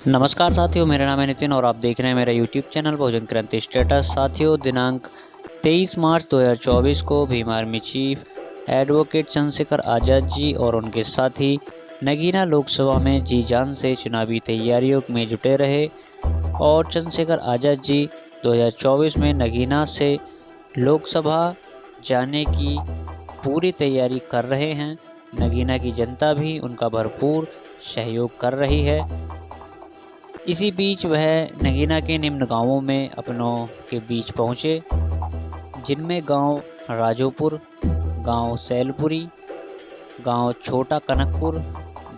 नमस्कार साथियों, मेरा नाम है नितिन और आप देख रहे हैं मेरा यूट्यूब चैनल बहुजन क्रांति स्टेटस। साथियों, दिनांक 23 मार्च 2024 को Bhim army chief advocate Chandrashekhar Azad ji और उनके साथी नगीना लोकसभा में जी जान से चुनावी तैयारियों में जुटे रहे और चंद्रशेखर आज़ाद जी 2024 में नगीना से लोकसभा जाने की पूरी तैयारी कर रहे हैं। नगीना की जनता भी उनका भरपूर सहयोग कर रही है। इसी बीच वह नगीना के निम्न गांवों में अपनों के बीच पहुंचे, जिनमें गांव राजोपुर, गांव सैलपुरी, गांव छोटा कनकपुर,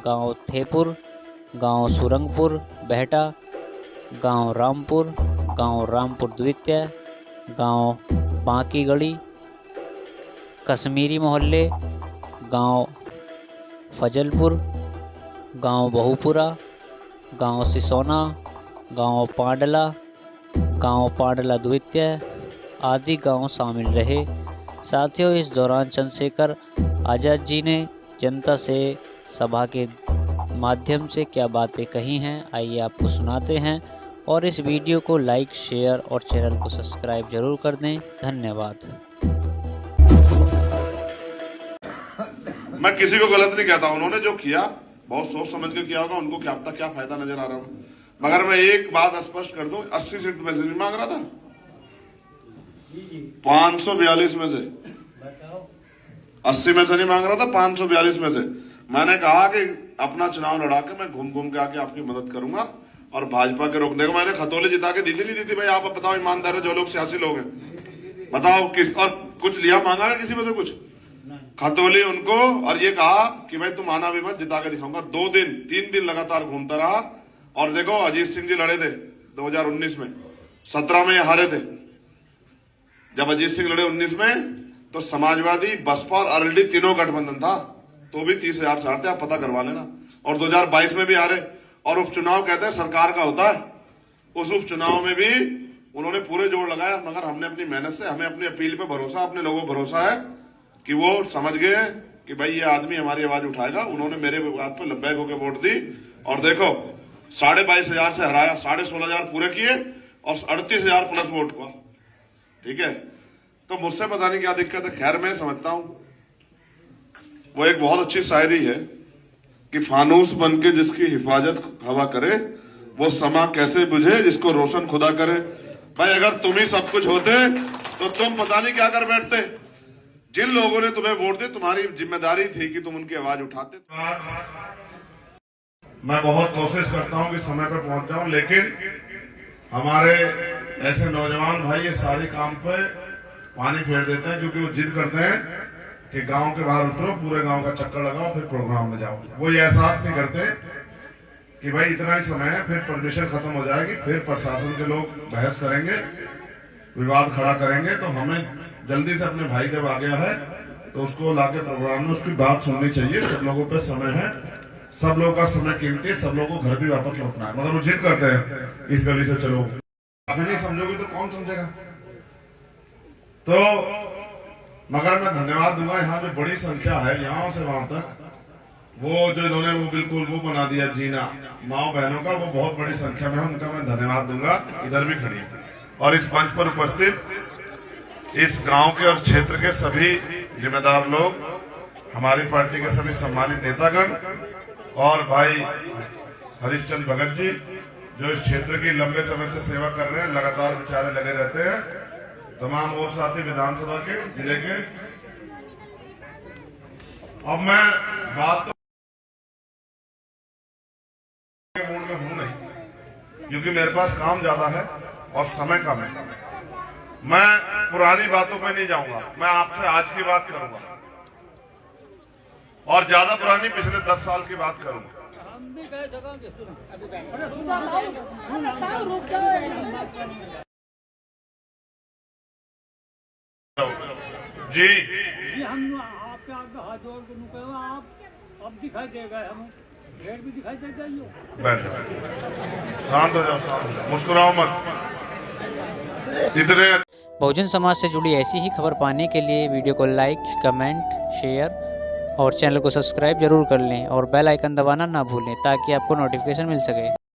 गांव थेपुर, गांव सुरंगपुर बहटा, गांव रामपुर द्वितीय, गांव बांकी गढ़ी, कश्मीरी मोहल्ले, गांव फजलपुर, गांव बहुपुरा, गांव सिसोना, गांव पांडला द्वितीय आदि गांव शामिल रहे। साथियों, इस दौरान चंद्रशेखर आज़ाद जी ने जनता से सभा के माध्यम से क्या बातें कही हैं, आइए आपको सुनाते हैं। और इस वीडियो को लाइक, शेयर और चैनल को सब्सक्राइब जरूर कर दें। धन्यवाद। मैं किसी को गलत नहीं कहता, उन्होंने जो किया बहुत सोच समझ के किया होगा, उनको क्या पता क्या फायदा नजर आ रहा हो। मगर मैं एक बात स्पष्ट कर दूं, 80 सीट में से नहीं मांग रहा था, 542 में से, 80 में से नहीं मांग रहा था, 542 में से। मैंने कहा कि अपना चुनाव लड़ा के मैं घूम घूम के आके आपकी मदद करूंगा और भाजपा के रोकने को मैंने खतौली जिता के दी थी नहीं दी थी। भाई आप बताओ, ईमानदार है जो लोग सियासी लोग हैं, बताओ किस और कुछ लिया मांगा है किसी में से कुछ? खतौली उनको, और ये कहा कि भाई तुम आना भी मत, जिता के दिखाऊंगा। 3 दिन लगातार घूमता रहा। और देखो, अजीत सिंह जी लड़े थे 2019 में, 17 में ये हारे थे। जब अजीत सिंह लड़े 19 में तो समाजवादी, बसपा और आरएलडी तीनों गठबंधन था, तो भी 30,000 से हारते, आप पता करवा लेना। और 2022 में भी हारे। और उपचुनाव कहते हैं सरकार का होता है, उस उपचुनाव में भी उन्होंने पूरे जोर लगाया। मगर हमने अपनी मेहनत से, हमें अपनी अपील पे भरोसा, अपने लोगों को भरोसा है कि वो समझ गए कि भाई ये आदमी हमारी आवाज उठाएगा। उन्होंने मेरे बात पर लब्बैक होकर वोट दी और देखो 22,500 से हराया, 16,500 पूरे किए और 38,000 प्लस वोट हुआ। ठीक है, तो मुझसे पता नहीं क्या दिक्कत है। खैर, मैं समझता हूं, वो एक बहुत अच्छी शायरी है कि फानूस बन के जिसकी हिफाजत हवा करे, वो समा कैसे बुझे जिसको रोशन खुदा करे। भाई अगर तुम ही सब कुछ होते तो तुम पता नहीं क्या कर बैठते। जिन लोगों ने तुम्हें वोट दिया, तुम्हारी जिम्मेदारी थी कि तुम उनकी आवाज उठाते। मैं बहुत कोशिश करता हूं कि समय पर पहुंच जाऊं, लेकिन हमारे ऐसे नौजवान भाई ये सारे काम पे पानी फेर देते हैं, क्योंकि वो जिद करते हैं कि गांव के बाहर उतरो, पूरे गांव का चक्कर लगाओ, फिर प्रोग्राम में जाओ। वो ये एहसास नहीं करते कि भाई इतना ही समय है, फिर परमिशन खत्म हो जाएगी, फिर प्रशासन के लोग बहस करेंगे, विवाद खड़ा करेंगे। तो हमें जल्दी से अपने भाई जब आ गया है तो उसको लाके प्रोग्राम में उसकी बात सुननी चाहिए। सब लोगों पे समय है, सब लोगों का समय कीमती है, सब लोगों को घर भी वापस लौटना है। मगर वो जिद करते हैं इस गली से चलो, आप नहीं समझोगे तो कौन समझेगा। तो मगर मैं धन्यवाद दूंगा, यहाँ जो बड़ी संख्या है यहाँ से वहां तक, वो जो इन्होंने वो बिल्कुल वो बना दिया जीना माओ बहनों का, वो बहुत बड़ी संख्या में है, उनका मैं धन्यवाद दूंगा। इधर भी खड़ी है। और इस मंच पर उपस्थित इस गांव के और क्षेत्र के सभी जिम्मेदार लोग, हमारी पार्टी के सभी सम्मानित नेतागण और भाई हरिश्चंद्र भगत जी जो इस क्षेत्र की लंबे समय से सेवा कर रहे हैं, लगातार बेचारे लगे रहते हैं, तमाम और साथी विधानसभा के, जिले के। अब मैं बात मूड में हूं नहीं, क्योंकि मेरे पास काम ज्यादा है और समय कम है। मैं पुरानी बातों पे नहीं जाऊंगा, मैं आपसे आज की बात करूंगा और ज्यादा पुरानी पिछले 10 साल की बात करूंगा। जी हम आपके आगे हाथ जोड़ के आप अब दिखाई देगा, हम भेड़ भी दिखाई दे जाइए। बैठ जाओ, शांत हो जाओ, मुस्कुराओ मत। इतने बहुजन समाज से जुड़ी ऐसी ही खबर पाने के लिए वीडियो को लाइक, कमेंट, शेयर और चैनल को सब्सक्राइब जरूर कर लें और बेल आइकन दबाना ना भूलें ताकि आपको नोटिफिकेशन मिल सके।